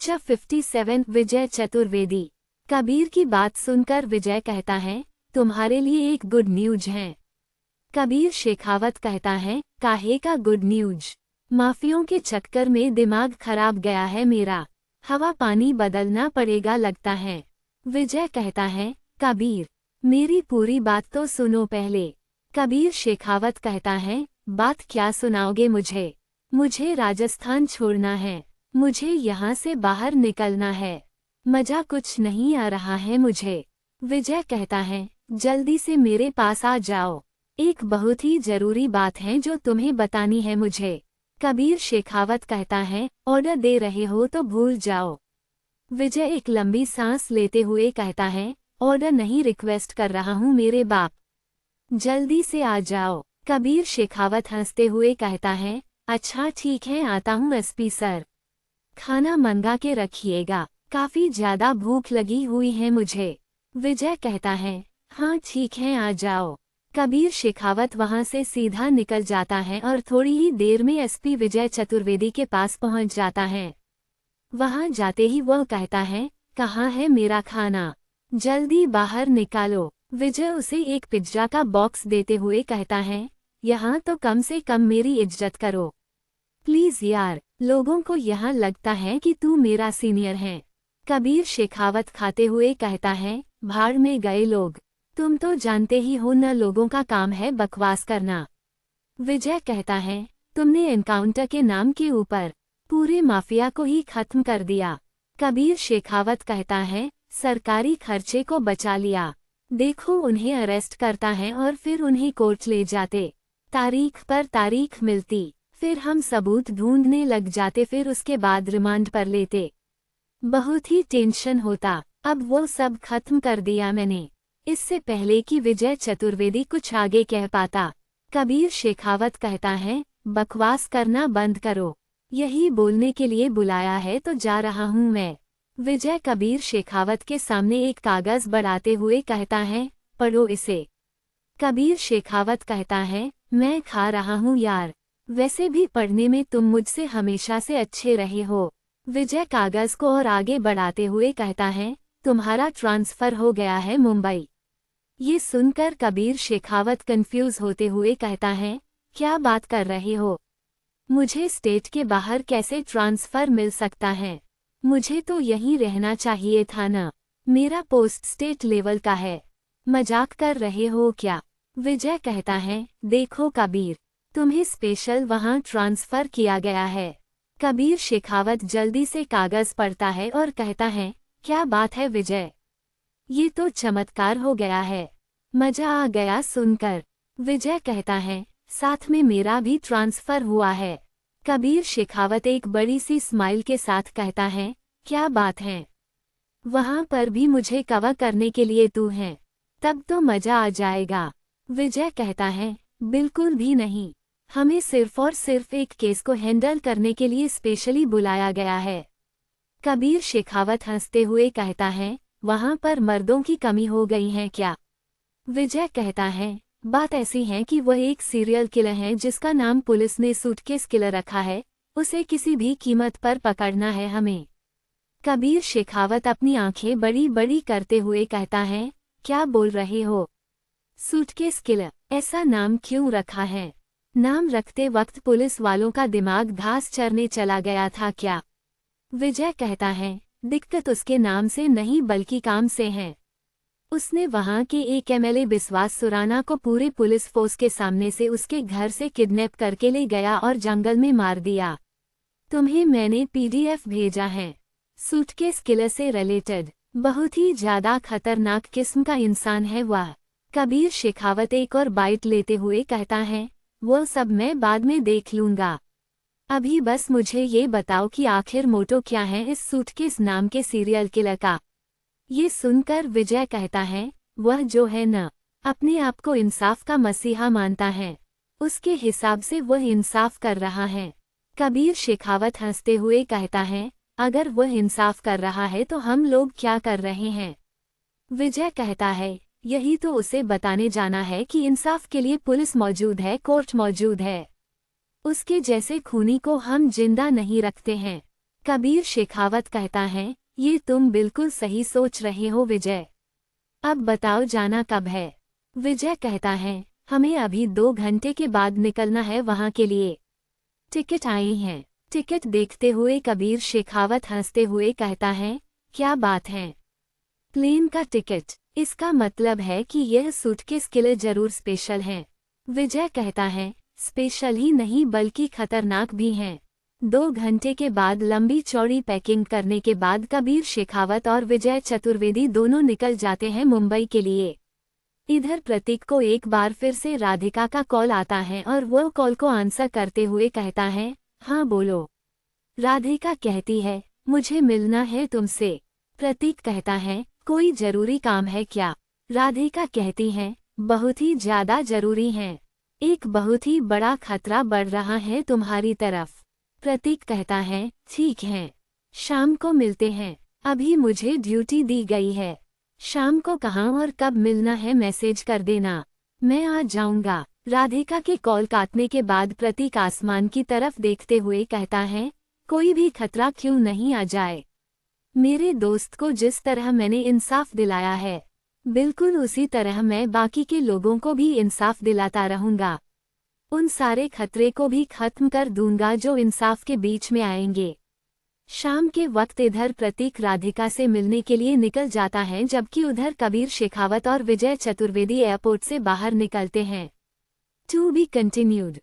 Chapter 57 विजय चतुर्वेदी। कबीर की बात सुनकर विजय कहता है, तुम्हारे लिए एक गुड न्यूज है। कबीर शेखावत कहता है, काहे का गुड न्यूज? माफियों के चक्कर में दिमाग खराब गया है मेरा, हवा पानी बदलना पड़ेगा लगता है। विजय कहता है, कबीर मेरी पूरी बात तो सुनो पहले। कबीर शेखावत कहता है, बात क्या सुनाओगे मुझे? मुझे राजस्थान छोड़ना है, मुझे यहाँ से बाहर निकलना है, मजा कुछ नहीं आ रहा है मुझे। विजय कहता है, जल्दी से मेरे पास आ जाओ, एक बहुत ही जरूरी बात है जो तुम्हें बतानी है मुझे। कबीर शेखावत कहता है, ऑर्डर दे रहे हो तो भूल जाओ। विजय एक लंबी सांस लेते हुए कहता है, ऑर्डर नहीं रिक्वेस्ट कर रहा हूँ मेरे बाप, जल्दी से आ जाओ। कबीर शेखावत हंसते हुए कहता है, अच्छा ठीक है आता हूँ एसपी सर, खाना मंगा के रखिएगा, काफी ज्यादा भूख लगी हुई है मुझे। विजय कहता है, हाँ ठीक है आ जाओ। कबीर शेखावत वहां से सीधा निकल जाता है और थोड़ी ही देर में एसपी विजय चतुर्वेदी के पास पहुंच जाता है। वहां जाते ही वह कहता है, कहाँ है मेरा खाना, जल्दी बाहर निकालो। विजय उसे एक पिज्जा का बॉक्स देते हुए कहता है, यहाँ तो कम से कम मेरी इज्जत करो प्लीज यार, लोगों को यहाँ लगता है कि तू मेरा सीनियर है। कबीर शेखावत खाते हुए कहता है, भाड़ में गए लोग, तुम तो जानते ही हो न लोगों का काम है बकवास करना। विजय कहता है, तुमने एनकाउंटर के नाम के ऊपर पूरे माफिया को ही खत्म कर दिया। कबीर शेखावत कहता है, सरकारी खर्चे को बचा लिया, देखो उन्हें अरेस्ट करता है और फिर उन्हें कोर्ट ले जाते, तारीख पर तारीख मिलती, फिर हम सबूत ढूंढने लग जाते, फिर उसके बाद रिमांड पर लेते, बहुत ही टेंशन होता। अब वो सब खत्म कर दिया मैंने, इससे पहले कि विजय चतुर्वेदी कुछ आगे कह पाता। कबीर शेखावत कहता है, बकवास करना बंद करो, यही बोलने के लिए बुलाया है तो जा रहा हूँ मैं। विजय कबीर शेखावत के सामने एक कागज बढ़ाते हुए कहता है, पढ़ो इसे। कबीर शेखावत कहता है, मैं खा रहा हूँ यार, वैसे भी पढ़ने में तुम मुझसे हमेशा से अच्छे रहे हो। विजय कागज को और आगे बढ़ाते हुए कहता है, तुम्हारा ट्रांसफर हो गया है मुंबई। ये सुनकर कबीर शेखावत कंफ्यूज होते हुए कहता है, क्या बात कर रहे हो? मुझे स्टेट के बाहर कैसे ट्रांसफर मिल सकता है? मुझे तो यहीं रहना चाहिए था ना, मेरा पोस्ट स्टेट लेवल का है, मजाक कर रहे हो क्या? विजय कहता है, देखो कबीर, तुम्हें स्पेशल वहां ट्रांसफर किया गया है। कबीर शेखावत जल्दी से कागज पढ़ता है और कहता है, क्या बात है विजय, ये तो चमत्कार हो गया है, मजा आ गया सुनकर। विजय कहता है, साथ में मेरा भी ट्रांसफर हुआ है। कबीर शेखावत एक बड़ी सी स्माइल के साथ कहता है, क्या बात है, वहां पर भी मुझे कवर करने के लिए तू है, तब तो मजा आ जाएगा। विजय कहता है, बिल्कुल भी नहीं, हमें सिर्फ और सिर्फ एक केस को हैंडल करने के लिए स्पेशली बुलाया गया है। कबीर शेखावत हंसते हुए कहता है, वहां पर मर्दों की कमी हो गई है क्या? विजय कहता है, बात ऐसी है कि वह एक सीरियल किलर है जिसका नाम पुलिस ने सूटकेस किलर रखा है, उसे किसी भी कीमत पर पकड़ना है हमें। कबीर शेखावत अपनी आंखें बड़ी बड़ी करते हुए कहता है, क्या बोल रहे हो? सूटकेस किलर, ऐसा नाम क्यों रखा है? नाम रखते वक्त पुलिस वालों का दिमाग घास चरने चला गया था क्या? विजय कहता है, दिक्कत उसके नाम से नहीं बल्कि काम से है। उसने वहां के एक एमएलए बिस्वास सुराना को पूरे पुलिस फोर्स के सामने से उसके घर से किडनैप करके ले गया और जंगल में मार दिया। तुम्हें मैंने पीडीएफ भेजा है, सूटकेस किलर से रिलेटेड, बहुत ही ज्यादा खतरनाक किस्म का इंसान है वह। कबीर शेखावत एक और बाइट लेते हुए कहता है, वो सब मैं बाद में देख लूंगा, अभी बस मुझे ये बताओ कि आखिर मोटो क्या है इस सूटकेस नाम के सीरियल किलर का। ये सुनकर विजय कहता है, वह जो है न, अपने आप को इंसाफ का मसीहा मानता है, उसके हिसाब से वह इंसाफ कर रहा है। कबीर शेखावत हंसते हुए कहता है, अगर वह इंसाफ कर रहा है तो हम लोग क्या कर रहे हैं? विजय कहता है, यही तो उसे बताने जाना है कि इंसाफ के लिए पुलिस मौजूद है, कोर्ट मौजूद है, उसके जैसे खूनी को हम जिंदा नहीं रखते हैं। कबीर शेखावत कहता है, ये तुम बिल्कुल सही सोच रहे हो विजय। अब बताओ जाना कब है। विजय कहता है, हमें अभी 2 घंटे के बाद निकलना है वहां के लिए। टिकट आए हैं। टिकट देखते हुए कबीर शेखावत हंसते हुए कहता है, क्या बात है। प्लेन का टिकट, इसका मतलब है कि यह सूटकेस के लिए जरूर स्पेशल है। विजय कहता है, स्पेशल ही नहीं बल्कि खतरनाक भी हैं। 2 घंटे के बाद लंबी चौड़ी पैकिंग करने के बाद कबीर शेखावत और विजय चतुर्वेदी दोनों निकल जाते हैं मुंबई के लिए। इधर प्रतीक को एक बार फिर से राधिका का कॉल आता है और वो कॉल को आंसर करते हुए कहता है, हाँ बोलो। राधिका कहती है, मुझे मिलना है तुमसे। प्रतीक कहता है, कोई जरूरी काम है क्या। राधिका कहती है, बहुत ही ज्यादा जरूरी है। एक बहुत ही बड़ा खतरा बढ़ रहा है तुम्हारी तरफ। प्रतीक कहता है, ठीक है, शाम को मिलते हैं, अभी मुझे ड्यूटी दी गई है। शाम को कहाँ और कब मिलना है मैसेज कर देना, मैं आ जाऊंगा। राधिका के कॉल काटने के बाद प्रतीक आसमान की तरफ देखते हुए कहता है, कोई भी खतरा क्यों नहीं आ जाए। मेरे दोस्त को जिस तरह मैंने इंसाफ दिलाया है, बिल्कुल उसी तरह मैं बाकी के लोगों को भी इंसाफ दिलाता रहूंगा। उन सारे खतरे को भी खत्म कर दूंगा जो इंसाफ के बीच में आएंगे। शाम के वक्त इधर प्रतीक राधिका से मिलने के लिए निकल जाता है, जबकि उधर कबीर शेखावत और विजय चतुर्वेदी एयरपोर्ट से बाहर निकलते हैं। To be continued.